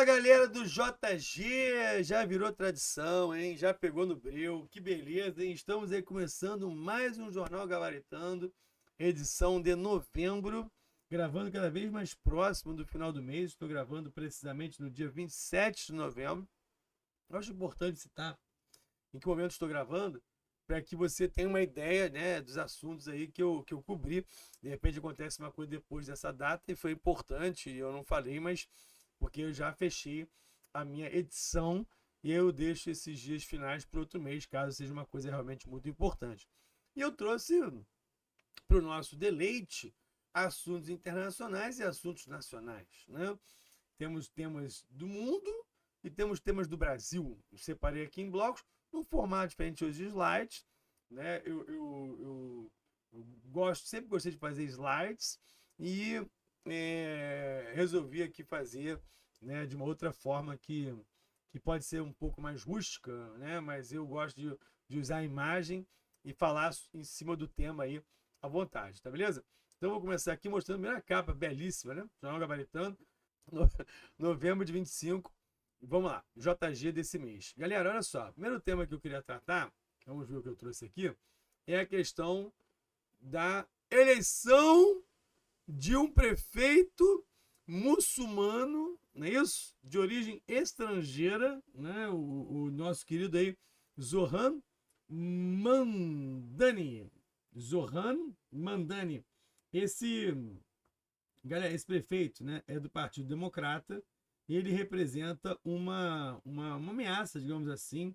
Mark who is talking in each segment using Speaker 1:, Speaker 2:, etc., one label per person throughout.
Speaker 1: Fala galera do JG, já virou tradição, hein? Já pegou no breu, que beleza, hein? Estamos aí começando mais um Jornal Gabaritando, edição de novembro, gravando cada vez mais próximo do final do mês. Estou gravando precisamente no dia 27 de novembro. Eu acho importante citar em que momento estou gravando, para que você tenha uma ideia, né, dos assuntos aí que eu cobri. De repente acontece uma coisa depois dessa data e foi importante, eu não falei, mas porque eu já fechei a minha edição e eu deixo esses dias finais para outro mês, caso seja uma coisa realmente muito importante. E eu trouxe para o nosso deleite assuntos internacionais e assuntos nacionais, né? Temos temas do mundo e temos temas do Brasil. Eu separei aqui em blocos, num formato diferente hoje de slides, né? Eu gosto, sempre gostei de fazer slides e resolvi aqui fazer, né, de uma outra forma que pode ser um pouco mais rústica, né? Mas eu gosto de usar a imagem e falar em cima do tema aí à vontade, tá beleza? Então eu vou começar aqui mostrando a primeira capa, belíssima, né? Jornal Gabaritando, no, novembro de 25. Vamos lá, JG desse mês. Galera, olha só, o primeiro tema que eu queria tratar, vamos ver o que eu trouxe aqui, é a questão da eleição de um prefeito muçulmano, não é isso? De origem estrangeira, né? O nosso querido aí, Zohran Mamdani. Zohran Mamdani. Esse, galera, esse prefeito, né, é do Partido Democrata e ele representa uma ameaça, digamos assim,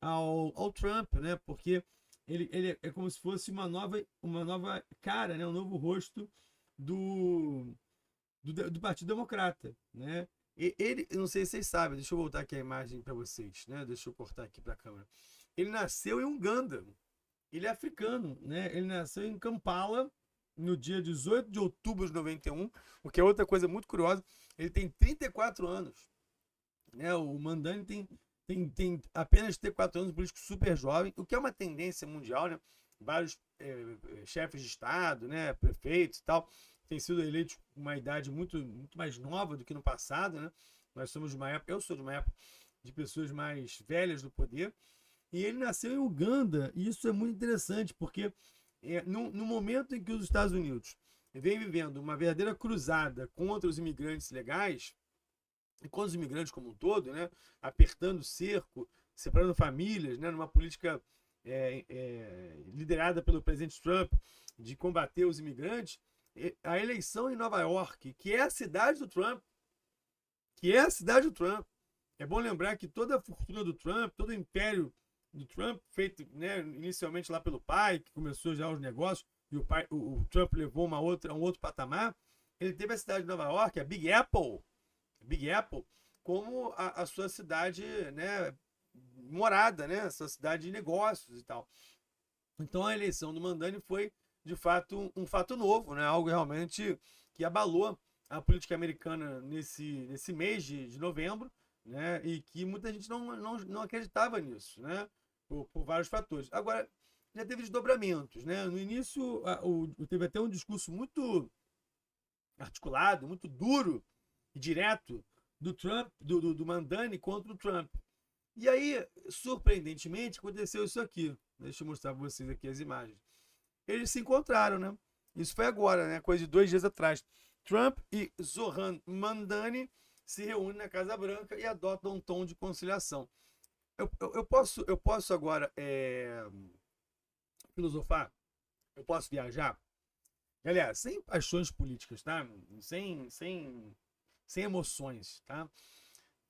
Speaker 1: ao Trump, né? Porque ele é como se fosse uma nova cara, né? Um novo rosto do Partido Democrata, né? E ele, não sei se vocês sabem, deixa eu voltar aqui a imagem para vocês, né? Deixa eu cortar aqui para a câmera. Ele nasceu em Uganda, ele é africano, né? Ele nasceu em Kampala no dia 18 de outubro de 91, o que é outra coisa muito curiosa. Ele tem 34 anos, né? O Mandani tem apenas 34 anos, um político super jovem, o que é uma tendência mundial, né? Vários chefes de Estado, né? Prefeitos e tal, têm sido eleitos com uma idade muito mais nova do que no passado, né? Nós somos de uma época, eu sou de uma época de pessoas mais velhas do poder, e ele nasceu em Uganda, e isso é muito interessante, porque no momento em que os Estados Unidos vem vivendo uma verdadeira cruzada contra os imigrantes legais, e contra os imigrantes como um todo, né, apertando o cerco, separando famílias, né, numa política liderada pelo presidente Trump de combater os imigrantes, a eleição em Nova York, que é a cidade do Trump, é bom lembrar que toda a fortuna do Trump, todo o império do Trump, feito, né, inicialmente lá pelo pai, que começou já os negócios, e o Trump levou um outro patamar, ele teve a cidade de Nova York, a Big Apple, como a sua cidade, né, morada, né, a sua cidade de negócios e tal. Então a eleição do Mandani foi, de fato, um fato novo, né, algo realmente que abalou a política americana nesse mês de novembro, né, e que muita gente não acreditava nisso, né, por vários fatores. Agora, já teve desdobramentos, né? No início, teve até um discurso muito articulado, muito duro e direto do Trump, do Mandani contra o Trump. E aí, surpreendentemente, aconteceu isso aqui. Deixa eu mostrar para vocês aqui as imagens. Eles se encontraram, né? Isso foi agora, né? Coisa de 2 dias atrás. Trump e Zohran Mamdani se reúnem na Casa Branca e adotam um tom de conciliação. Eu posso agora filosofar? Eu posso viajar? Galera, sem paixões políticas, tá? Sem emoções, tá?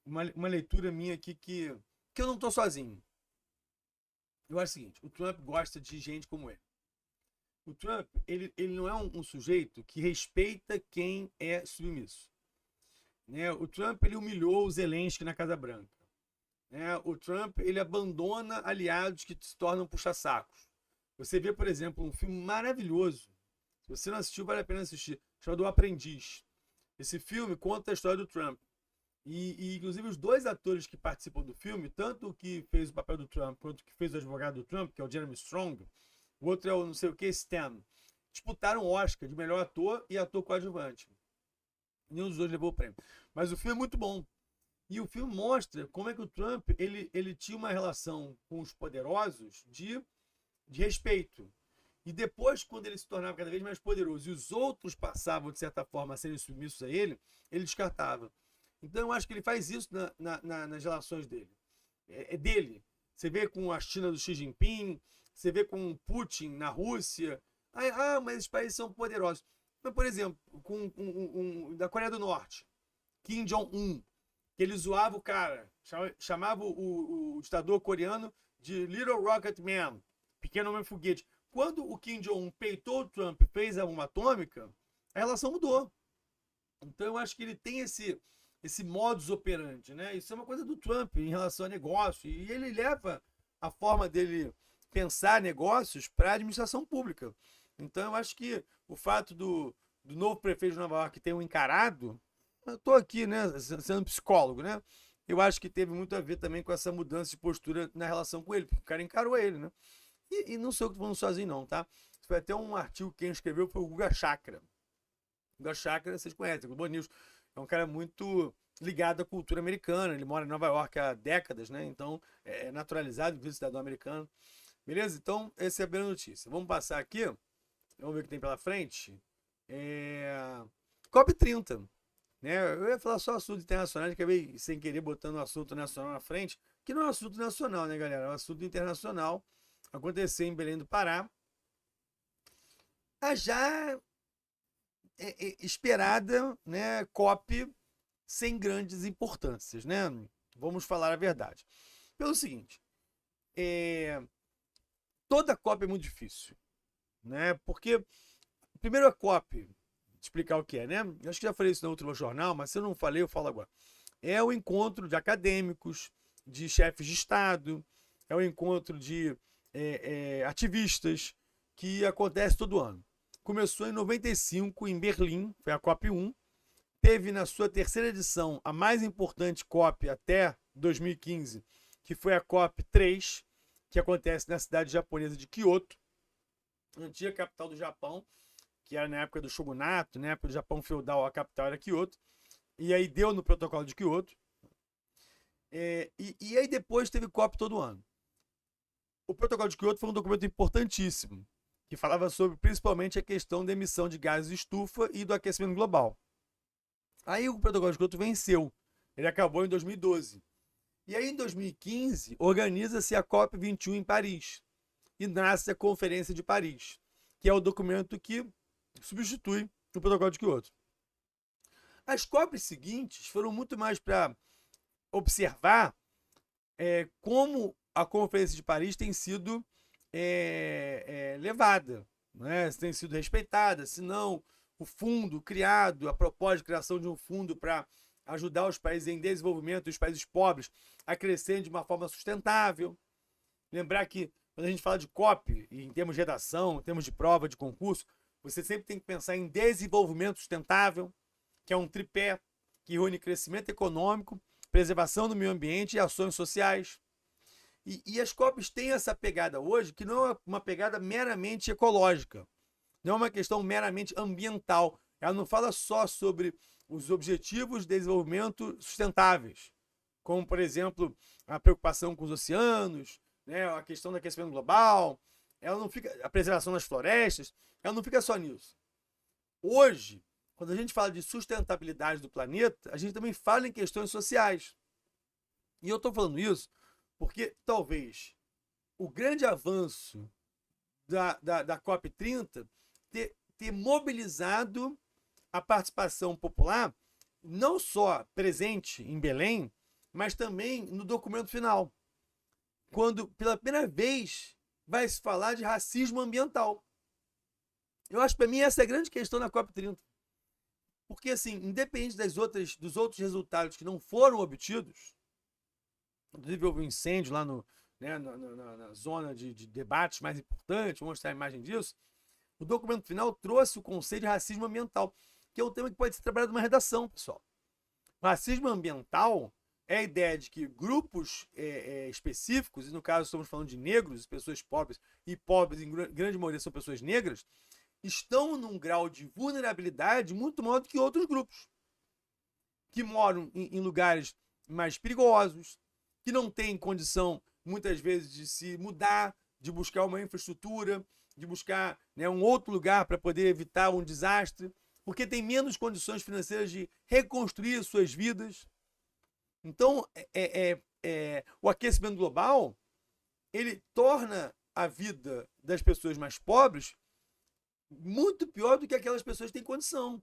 Speaker 1: Uma leitura minha aqui que eu não tô sozinho. Eu acho o seguinte, o Trump gosta de gente como ele. O Trump, ele não é um sujeito que respeita quem é submisso. Né? O Trump, ele humilhou o Zelensky na Casa Branca. Né? O Trump, ele abandona aliados que se tornam puxa-sacos. Você vê, por exemplo, um filme maravilhoso. Se você não assistiu, vale a pena assistir. Chamado O Aprendiz. Esse filme conta a história do Trump. Inclusive, os dois atores que participam do filme, tanto o que fez o papel do Trump quanto o que fez o advogado do Trump, que é o Jeremy Strong, o outro é o não sei o que, Stan, disputaram o Oscar de melhor ator e ator coadjuvante. Nenhum dos dois levou o prêmio. Mas o filme é muito bom. E o filme mostra como é que o Trump ele tinha uma relação com os poderosos de respeito. E depois, quando ele se tornava cada vez mais poderoso e os outros passavam, de certa forma, a serem submissos a ele descartava. Então, eu acho que ele faz isso nas relações dele. É dele. Você vê com a China do Xi Jinping, você vê com o Putin na Rússia. Mas os países são poderosos. Mas, por exemplo, da Coreia do Norte, Kim Jong-un, que ele zoava o cara, chamava o ditador coreano de Little Rocket Man, pequeno homem foguete. Quando o Kim Jong-un peitou o Trump e fez a bomba atômica, a relação mudou. Então eu acho que ele tem esse modus operandi, né? Isso é uma coisa do Trump em relação a negócio. E ele leva a forma dele pensar negócios para a administração pública. Então eu acho que o fato do novo prefeito de Nova York ter um encarado, eu estou aqui, né, sendo psicólogo, né? Eu acho que teve muito a ver também com essa mudança de postura na relação com ele, porque o cara encarou ele, né? E não sou eu que estou falando sozinho, não, tá? Foi até um artigo que quem escreveu foi o Guga Chakra. O Guga Chakra, vocês conhecem, o Globo News. É um cara muito ligado à cultura americana. Ele mora em Nova York há décadas, né? Então é naturalizado, inclusive cidadão americano. Beleza? Então, essa é a primeira notícia. Vamos passar aqui. Vamos ver o que tem pela frente. COP30. Né? Eu ia falar só assunto internacional, acabei sem querer botando o assunto nacional na frente, que não é um assunto nacional, né, galera? É um assunto internacional. Aconteceu em Belém do Pará. A já esperada, né, COP sem grandes importâncias, né? Vamos falar a verdade. Pelo seguinte, toda COP é muito difícil, né? Porque, primeiro a COP, explicar o que é, né? Eu acho que já falei isso no outro jornal, mas se eu não falei, eu falo agora. É o encontro de acadêmicos, de chefes de Estado, é o encontro de ativistas que acontece todo ano. Começou em 95, em Berlim, foi a COP1. Teve na sua terceira edição a mais importante COP até 2015, que foi a COP3, que acontece na cidade japonesa de Kyoto, antiga capital do Japão, que era na época do shogunato, na época do Japão feudal, a capital era Kyoto. E aí deu no protocolo de Kyoto. E aí depois teve COP todo ano. O protocolo de Kyoto foi um documento importantíssimo, que falava sobre principalmente a questão da emissão de gases de estufa e do aquecimento global. Aí o protocolo de Kyoto venceu. Ele acabou em 2012. E aí em 2015 organiza-se a COP21 em Paris. E nasce a Conferência de Paris, que é o documento que substitui o protocolo de Kyoto. As COPs seguintes foram muito mais para observar como a Conferência de Paris tem sido levada, né? Se tem sido respeitada, se não, o fundo criado, a proposta de criação de um fundo para ajudar os países em desenvolvimento, os países pobres, a crescerem de uma forma sustentável. Lembrar que quando a gente fala de COP, em termos de redação, em termos de prova, de concurso, você sempre tem que pensar em desenvolvimento sustentável, que é um tripé que reúne crescimento econômico, preservação do meio ambiente e ações sociais. E as COPs têm essa pegada hoje, que não é uma pegada meramente ecológica, não é uma questão meramente ambiental. Ela não fala só sobre os objetivos de desenvolvimento sustentáveis, como, por exemplo, a preocupação com os oceanos, né, a questão do aquecimento global, ela não fica, a preservação das florestas, ela não fica só nisso. Hoje, quando a gente fala de sustentabilidade do planeta, a gente também fala em questões sociais. E eu estou falando isso porque talvez o grande avanço da COP30 ter mobilizado a participação popular, não só presente em Belém, mas também no documento final, quando pela primeira vez vai se falar de racismo ambiental. Eu acho que para mim essa é a grande questão da COP30. Porque, assim, independente dos outros resultados que não foram obtidos, inclusive houve um incêndio lá na zona de debates mais importante, vou mostrar a imagem disso, o documento final trouxe o conceito de racismo ambiental, que é um tema que pode ser trabalhado numa redação, pessoal. O racismo ambiental é a ideia de que grupos específicos, e no caso estamos falando de negros, pessoas pobres, e pobres em grande maioria são pessoas negras, estão num grau de vulnerabilidade muito maior do que outros grupos, que moram em lugares mais perigosos, que não têm condição, muitas vezes, de se mudar, de buscar uma infraestrutura, de buscar, né, um outro lugar para poder evitar um desastre, porque tem menos condições financeiras de reconstruir suas vidas. Então, o aquecimento global, ele torna a vida das pessoas mais pobres muito pior do que aquelas pessoas que têm condição.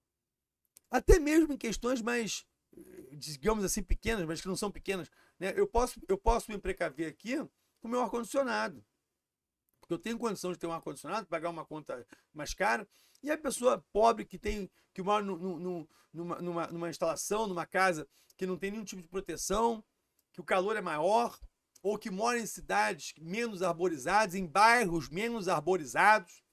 Speaker 1: Até mesmo em questões mais, digamos assim, pequenas, mas que não são pequenas, né? Eu posso me precaver aqui com o meu ar-condicionado. Porque eu tenho condição de ter um ar-condicionado, pagar uma conta mais cara, e a pessoa pobre que mora numa instalação, numa casa que não tem nenhum tipo de proteção, que o calor é maior, ou que mora em cidades menos arborizadas, em bairros menos arborizados.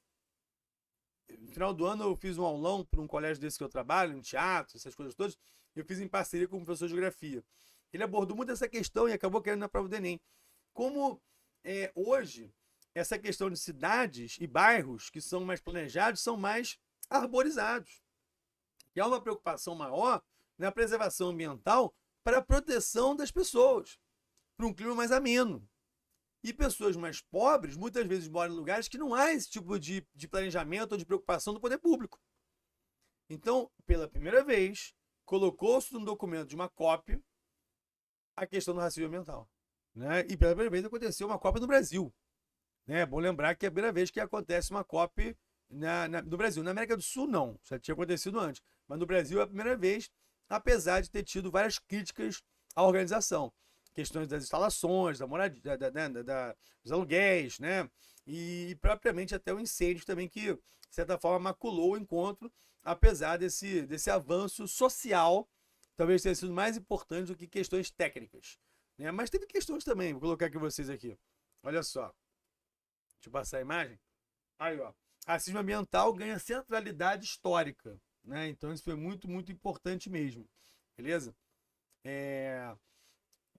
Speaker 1: No final do ano eu fiz um aulão para um colégio desse que eu trabalho, um teatro, essas coisas todas. Eu fiz em parceria com o professor de geografia. Ele abordou muito essa questão e acabou querendo na prova do Enem. Como hoje essa questão de cidades e bairros que são mais planejados são mais arborizados. E há uma preocupação maior na preservação ambiental para a proteção das pessoas, para um clima mais ameno. E pessoas mais pobres muitas vezes moram em lugares que não há esse tipo de planejamento ou de preocupação do poder público. Então, pela primeira vez, colocou-se no documento de uma COP a questão do racismo ambiental. Né? E pela primeira vez aconteceu uma COP no Brasil. Né? É bom lembrar que é a primeira vez que acontece uma COP no Brasil. Na América do Sul, não. Já tinha acontecido antes. Mas no Brasil é a primeira vez, apesar de ter tido várias críticas à organização. Questões das instalações, da moradia, dos aluguéis, né? E propriamente até o incêndio também, que, de certa forma, maculou o encontro, apesar desse avanço social, talvez tenha sido mais importante do que questões técnicas. Né? Mas teve questões também, vou colocar aqui vocês aqui. Olha só. Deixa eu passar a imagem. Aí, ó. Racismo ambiental ganha centralidade histórica. Né? Então, isso foi muito, muito importante mesmo. Beleza?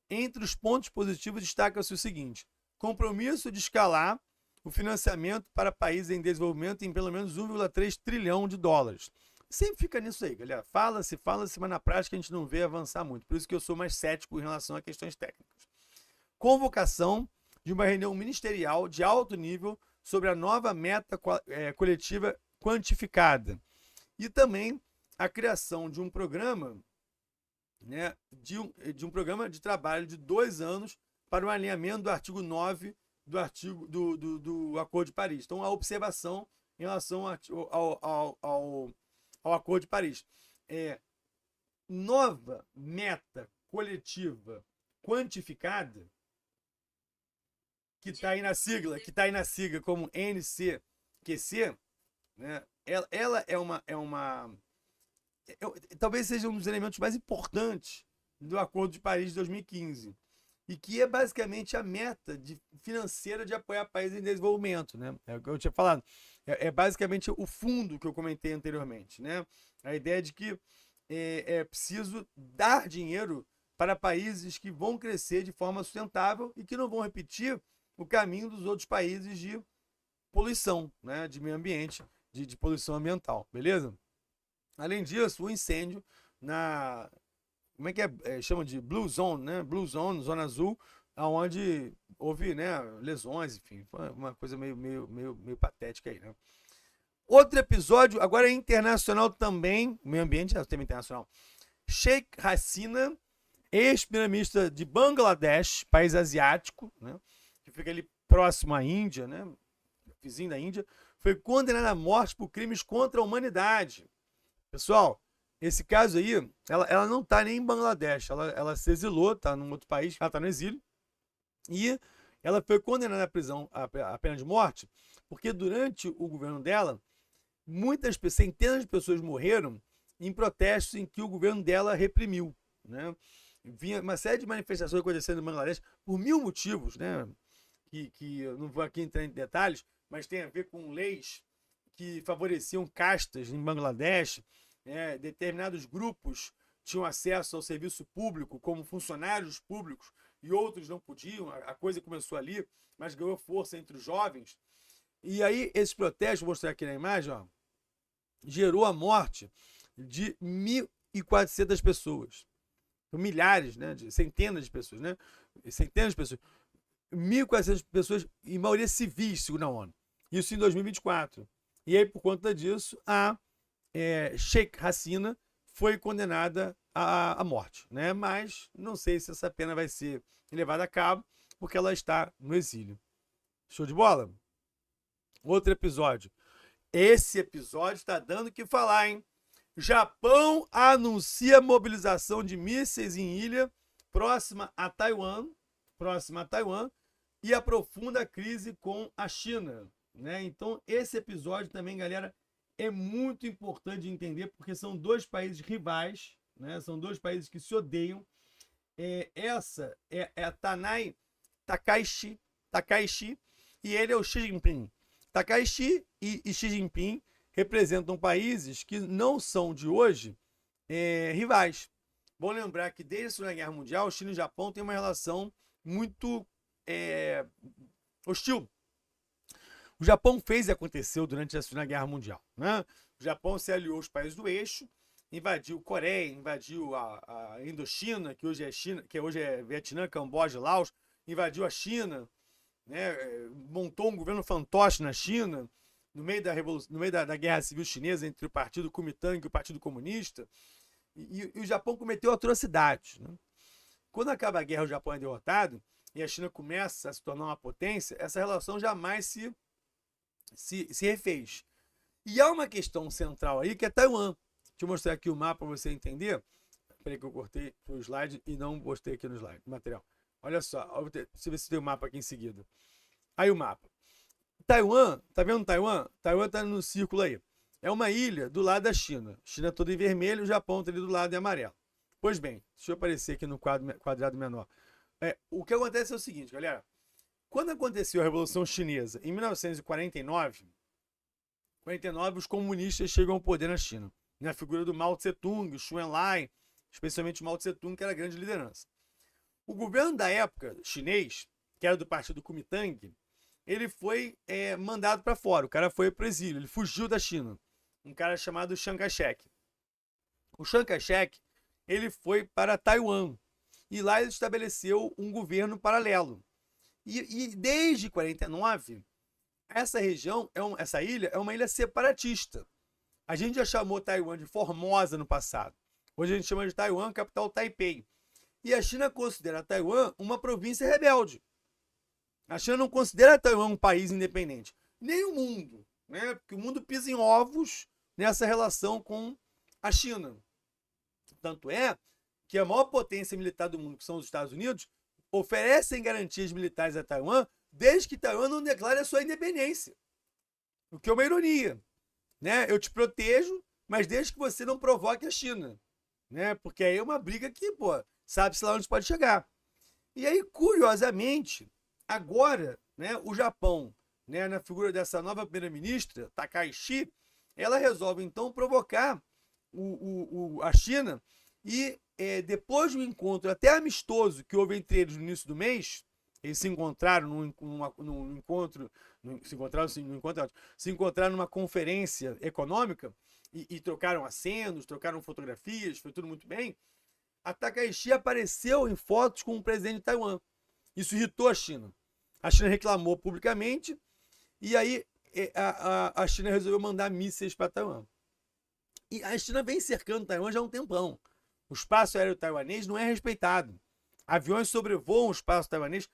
Speaker 1: Entre os pontos positivos, destaca-se o seguinte: compromisso de escalar o financiamento para países em desenvolvimento em pelo menos 1,3 trilhão de dólares. Sempre fica nisso aí, galera. Fala-se, mas na prática a gente não vê avançar muito. Por isso que eu sou mais cético em relação a questões técnicas. Convocação de uma reunião ministerial de alto nível sobre a nova meta coletiva quantificada. E também a criação de um programa, né, de um programa de trabalho de 2 anos para o alinhamento do artigo 9 do Acordo de Paris. Então, a observação em relação ao Acordo de Paris. Nova meta coletiva quantificada, que está aí na sigla como NCQC, né? Ela talvez seja um dos elementos mais importantes do Acordo de Paris de 2015, e que é basicamente a meta financeira de apoiar países em desenvolvimento. Né? É o que eu tinha falado. É basicamente o fundo que eu comentei anteriormente. Né? A ideia de que é preciso dar dinheiro para países que vão crescer de forma sustentável e que não vão repetir o caminho dos outros países de poluição, né? De meio ambiente, de poluição ambiental. Beleza? Além disso, o incêndio como é que chama de Blue Zone, né? Blue Zone, Zona Azul, onde houve, né, lesões, enfim, foi uma coisa meio patética aí, né? Outro episódio, agora é internacional também, meio ambiente é o tema internacional. Sheikh Hasina, ex-primeira-ministra de Bangladesh, país asiático, né, que fica ali próximo à Índia, né, vizinho da Índia, foi condenada à morte por crimes contra a humanidade. Pessoal, esse caso aí, ela não está nem em Bangladesh, ela se exilou, está num outro país, ela está no exílio, e ela foi condenada à prisão, à pena de morte, porque durante o governo dela, centenas de pessoas morreram em protestos em que o governo dela reprimiu. Né? Vinha uma série de manifestações acontecendo em Bangladesh por 1000 motivos, né? Que eu não vou aqui entrar em detalhes, mas tem a ver com leis que favoreciam castas em Bangladesh. Determinados grupos tinham acesso ao serviço público como funcionários públicos e outros não podiam. A coisa começou ali, mas ganhou força entre os jovens. E aí esses protestos, vou mostrar aqui na imagem, ó, gerou a morte de 1.400 pessoas. milhares, né, centenas de pessoas, né, centenas de pessoas, 1.400 pessoas, e maioria civis, segundo a ONU. Isso em 2024. E aí, por conta disso, a Sheikh Hasina foi condenada à morte, né? Mas não sei se essa pena vai ser levada a cabo, porque ela está no exílio. Show de bola? Outro episódio. Esse episódio está dando o que falar, hein? Japão anuncia mobilização de mísseis em ilha próxima a Taiwan, e aprofunda a crise com a China, né? Então, esse episódio também, galera, é muito importante de entender, porque são dois países rivais, né? São dois países que se odeiam. Essa é a Takaishi, e ele é o Xi Jinping. Takaishi e Xi Jinping representam países que não são de hoje rivais. Bom lembrar que desde a Segunda Guerra Mundial, China e Japão têm uma relação muito hostil. O Japão fez e aconteceu durante a Segunda Guerra Mundial, né? O Japão se aliou aos países do eixo, invadiu Coreia, invadiu a Indochina, que hoje é China, que hoje é Vietnã, Camboja, Laos, invadiu a China, né? Montou um governo fantoche na China, no meio da Guerra Civil Chinesa entre o Partido Kuomintang e o Partido Comunista, e o Japão cometeu atrocidades, né? Quando acaba a guerra, o Japão é derrotado e a China começa a se tornar uma potência, essa relação jamais se refez. E há uma questão central aí que é Taiwan. Deixa eu mostrar aqui o mapa para você entender. Peraí que eu cortei o slide e não postei aqui no slide, no material. Olha só, deixa eu ver se tem o mapa aqui em seguida. Aí o mapa. Taiwan, tá vendo Taiwan? Taiwan tá no círculo aí. É uma ilha do lado da China. China toda em vermelho, o Japão tá ali do lado em amarelo. Pois bem, deixa eu aparecer aqui no quadrado menor. O que acontece é o seguinte, galera. Quando aconteceu a Revolução Chinesa, em 1949, os comunistas chegam ao poder na China. Na figura do Mao Tse-tung, o Xu Enlai, especialmente o Mao Tse-tung, que era a grande liderança. O governo da época, chinês, que era do partido Kuomintang, ele foi mandado para fora. O cara foi para o exílio, ele fugiu da China. Um cara chamado Chiang Kai-shek. O Chiang Kai-shek, ele foi para Taiwan. E lá ele estabeleceu um governo paralelo. E desde 49, essa região, essa ilha, é uma ilha separatista. A gente já chamou Taiwan de Formosa no passado. Hoje a gente chama de Taiwan, capital Taipei. E a China considera Taiwan uma província rebelde. A China não considera Taiwan um país independente. Nem o mundo, né? Porque o mundo pisa em ovos nessa relação com a China. Tanto é que a maior potência militar do mundo, que são os Estados Unidos, oferecem garantias militares a Taiwan desde que Taiwan não declare a sua independência. O que é uma ironia, né? Eu te protejo, mas desde que você não provoque a China, né? Porque aí é uma briga que, sabe-se lá onde pode chegar. E aí, curiosamente, agora, né, o Japão, né, na figura dessa nova primeira-ministra, Takaishi, ela resolve, então, provocar a China e, depois de um encontro até amistoso que houve entre eles no início do mês, eles se encontraram num encontro, se encontraram numa conferência econômica e trocaram acenos, trocaram fotografias, foi tudo muito bem. A Takaishi apareceu em fotos com o presidente de Taiwan. Isso irritou a China. A China reclamou publicamente e aí a China resolveu mandar mísseis para Taiwan. E a China vem cercando Taiwan já há um tempão. O espaço aéreo taiwanês não é respeitado. Aviões sobrevoam o espaço taiwanês.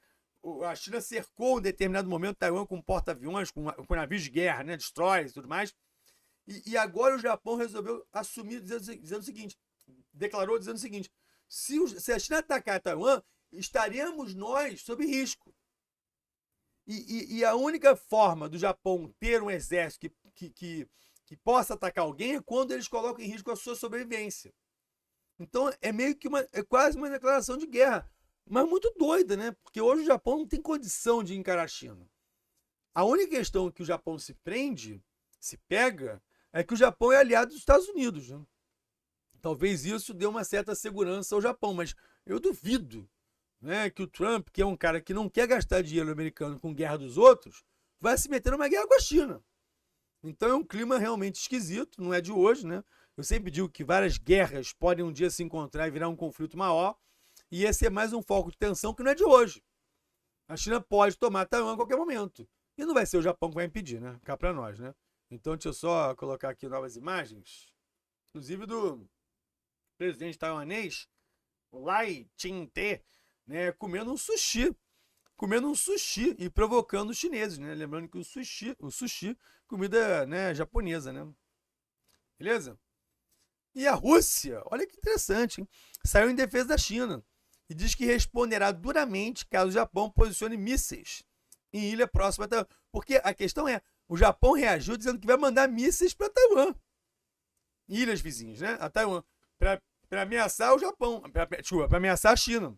Speaker 1: A China cercou em determinado momento Taiwan com porta-aviões, com navios de guerra, né, destroyers e tudo mais. E agora o Japão resolveu assumir dizendo o seguinte, declarou dizendo o seguinte, se a China atacar Taiwan, estaremos nós sob risco. E a única forma do Japão ter um exército que possa atacar alguém é quando eles colocam em risco a sua sobrevivência. Então é meio que quase uma declaração de guerra, mas muito doida, né? Porque hoje o Japão não tem condição de encarar a China. A única questão que o Japão se pega, é que o Japão é aliado dos Estados Unidos, né? Talvez isso dê uma certa segurança ao Japão, mas eu duvido, né, que o Trump, que é um cara que não quer gastar dinheiro americano com guerra dos outros, vai se meter numa guerra com a China. Então é um clima realmente esquisito, não é de hoje, né? Eu sempre digo que várias guerras podem um dia se encontrar e virar um conflito maior, e esse é mais um foco de tensão que não é de hoje. A China pode tomar Taiwan a qualquer momento. E não vai ser o Japão que vai impedir, né? Cá pra nós, né? Então, deixa eu só colocar aqui novas imagens, inclusive do presidente taiwanês, Lai Ching-te, né, comendo um sushi e provocando os chineses, né? Lembrando que o sushi, comida, né, japonesa, né? Beleza? E a Rússia, olha que interessante, hein? Saiu em defesa da China e diz que responderá duramente caso o Japão posicione mísseis em ilha próxima a Taiwan. Porque a questão é, o Japão reagiu dizendo que vai mandar mísseis para Taiwan, ilhas vizinhas, né? A Taiwan, para ameaçar o Japão, para ameaçar a China.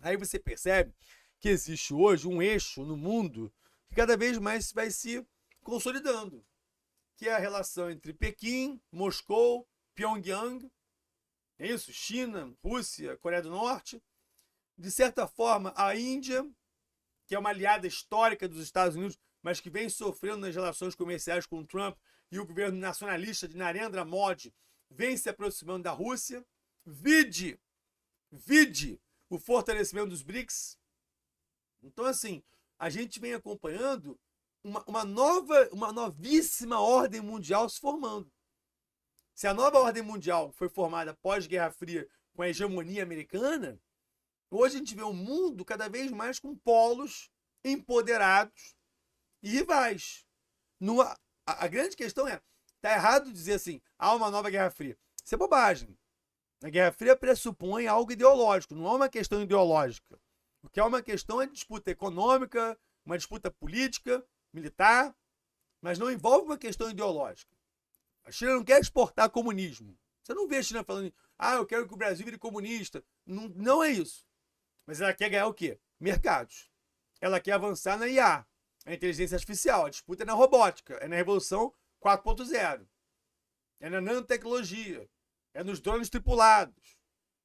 Speaker 1: Aí você percebe que existe hoje um eixo no mundo que cada vez mais vai se consolidando, que é a relação entre Pequim, Moscou, Pyongyang, é isso? China, Rússia, Coreia do Norte. De certa forma, a Índia, que é uma aliada histórica dos Estados Unidos, mas que vem sofrendo nas relações comerciais com Trump, e o governo nacionalista de Narendra Modi vem se aproximando da Rússia. Vide o fortalecimento dos BRICS. Então, assim, a gente vem acompanhando uma novíssima ordem mundial se formando. Se a nova ordem mundial foi formada pós-Guerra Fria com a hegemonia americana, hoje a gente vê um mundo cada vez mais com polos empoderados e rivais. A grande questão é, tá errado dizer assim, há uma nova Guerra Fria. Isso é bobagem. A Guerra Fria pressupõe algo ideológico, não é uma questão ideológica. O que é uma questão é disputa econômica, uma disputa política, militar, mas não envolve uma questão ideológica. A China não quer exportar comunismo. Você não vê a China falando, eu quero que o Brasil vire comunista. Não, não é isso. Mas ela quer ganhar o quê? Mercados. Ela quer avançar na IA, a inteligência artificial. A disputa é na robótica, é na revolução 4.0. É na nanotecnologia, é nos drones tripulados.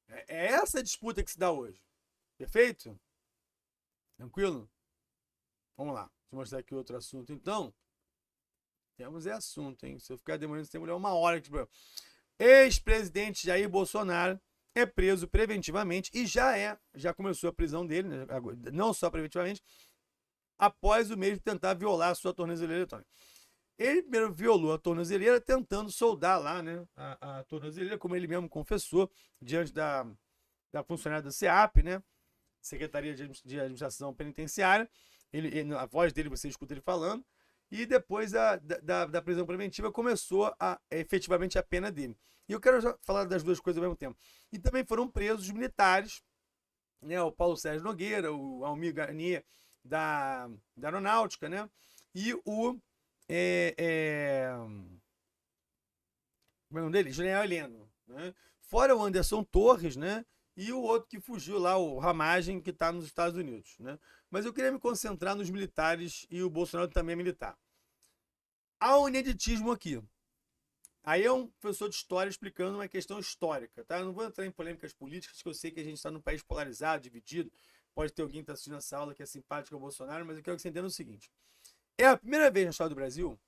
Speaker 1: É essa a disputa que se dá hoje. Perfeito? Tranquilo? Vamos lá. Deixa eu mostrar aqui outro assunto, então. Temos assunto, hein? Se eu ficar demorando, tem mulher 1 hora aqui. Ex-presidente Jair Bolsonaro é preso preventivamente e já começou a prisão dele, né? Não só preventivamente, após o mesmo tentar violar a sua tornozeleira eletrônica. Ele primeiro violou a tornozeleira tentando soldar lá, né, a tornozeleira, como ele mesmo confessou, diante da funcionária do SEAP, né, Secretaria de Administração Penitenciária. A voz dele, você escuta ele falando. E depois da prisão preventiva começou efetivamente a pena dele. E eu quero já falar das duas coisas ao mesmo tempo. E também foram presos militares, né, o Paulo Sérgio Nogueira, o Almir Garnier da Aeronáutica, né, e o como é o nome dele? General Heleno, né? Fora o Anderson Torres, né, e o outro que fugiu lá, o Ramagem, que está nos Estados Unidos, né? Mas eu queria me concentrar nos militares, e o Bolsonaro também é militar. Há um ineditismo aqui. Aí é um professor de história explicando uma questão histórica, tá? Eu não vou entrar em polêmicas políticas, que eu sei que a gente está num país polarizado, dividido. Pode ter alguém que está assistindo essa aula que é simpático ao Bolsonaro, mas eu quero que você entenda o seguinte. É a primeira vez na história do Brasil,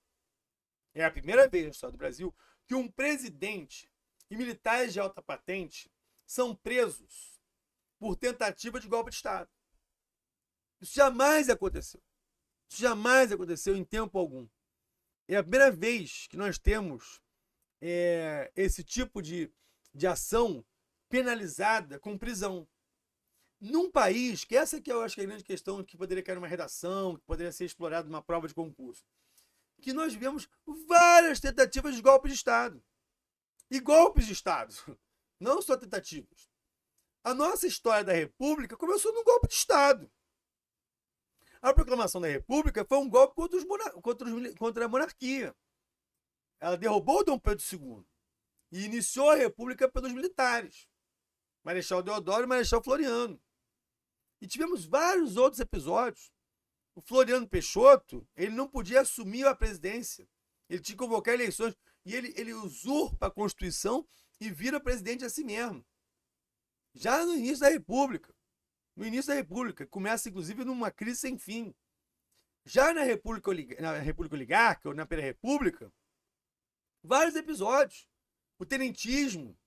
Speaker 1: que um presidente e militares de alta patente são presos por tentativa de golpe de Estado. Isso jamais aconteceu. Isso jamais aconteceu em tempo algum. É a primeira vez que nós temos esse tipo de ação penalizada com prisão. Num país, que essa aqui eu acho que é a grande questão, que poderia cair numa redação, que poderia ser explorado numa prova de concurso, que nós vivemos várias tentativas de golpe de Estado. E golpes de Estado, não só tentativas. A nossa história da República começou num golpe de Estado. A proclamação da República foi um golpe contra a monarquia. Ela derrubou o Dom Pedro II e iniciou a República pelos militares. Marechal Deodoro e Marechal Floriano. E tivemos vários outros episódios. O Floriano Peixoto, ele não podia assumir a presidência. Ele tinha que convocar eleições. E ele usurpa a Constituição e vira presidente a si mesmo. Já no início da República. No início da República. Começa, inclusive, numa crise sem fim. Já na República Oligárquica, ou na República, vários episódios. O tenentismo,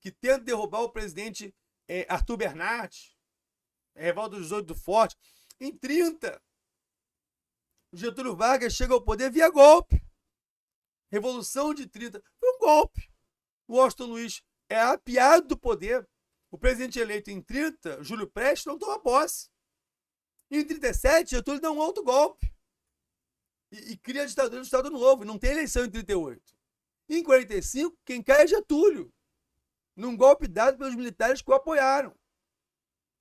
Speaker 1: que tenta derrubar o presidente Arthur Bernardes, revolta dos 18 do Forte. Em 30, Getúlio Vargas chega ao poder via golpe. Revolução de 30 foi um golpe. O Washington Luiz é apiado do poder. O presidente eleito em 30, Júlio Prestes, não toma posse. E em 37, Getúlio dá um outro golpe. E cria a ditadura do Estado Novo. Não tem eleição em 38. E em 45, quem cai é Getúlio, num golpe dado pelos militares que o apoiaram.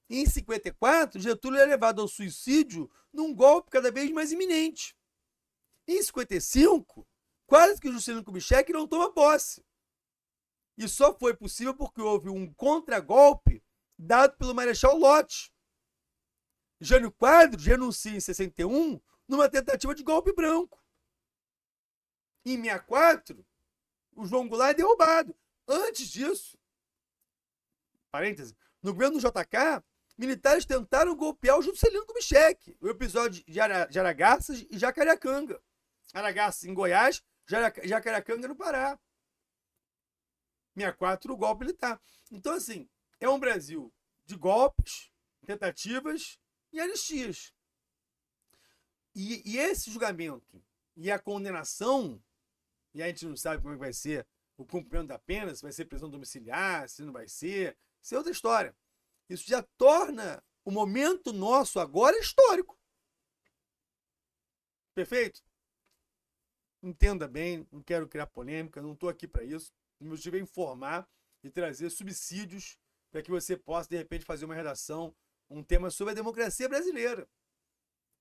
Speaker 1: E em 54, Getúlio é levado ao suicídio num golpe cada vez mais iminente. E em 55, quase que Juscelino Kubitschek não toma posse. E só foi possível porque houve um contragolpe dado pelo Marechal Lott. Jânio Quadros renuncia em 61 numa tentativa de golpe branco. Em 64, o João Goulart é derrubado. Antes disso, parêntese, no governo do JK, militares tentaram golpear o Juscelino Kubitschek. O episódio de Aragarças e Jacareacanga. Aragarças em Goiás, Jacareacanga no Pará. 64, o golpe militar. Então, assim, é um Brasil de golpes, tentativas e anistias. E esse julgamento e a condenação, e a gente não sabe como é que vai ser o cumprimento da pena, se vai ser prisão domiciliar, se não vai ser, isso é outra história. Isso já torna o momento nosso agora histórico. Perfeito? Entenda bem, não quero criar polêmica, não estou aqui para isso. O meu objetivo é informar e trazer subsídios para que você possa, de repente, fazer uma redação, um tema sobre a democracia brasileira.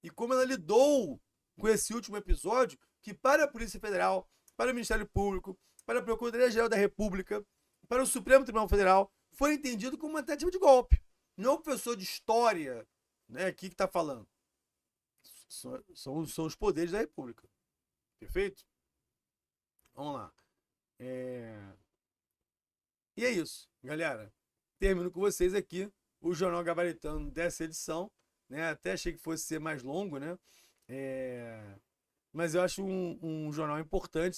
Speaker 1: E como ela lidou com esse último episódio, que para a Polícia Federal, para o Ministério Público, para a Procuradoria-Geral da República, para o Supremo Tribunal Federal, foi entendido como uma tentativa de golpe. Não é o professor de história, né, aqui que está falando. São os poderes da República. Perfeito? Vamos lá. E é isso, galera. Termino com vocês aqui o Jornal Gabaritano dessa edição. Né? Até achei que fosse ser mais longo, né? Mas eu acho um jornal importante.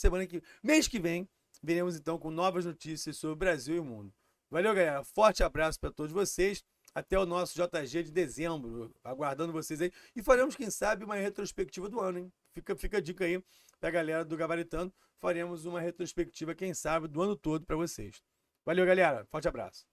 Speaker 1: Mês que vem, veremos então com novas notícias sobre o Brasil e o mundo. Valeu, galera. Forte abraço para todos vocês. Até o nosso JG de dezembro. Aguardando vocês aí. E faremos, quem sabe, uma retrospectiva do ano, hein? Fica a dica aí pra galera do Gabaritano. Faremos uma retrospectiva, quem sabe, do ano todo para vocês. Valeu, galera. Forte abraço.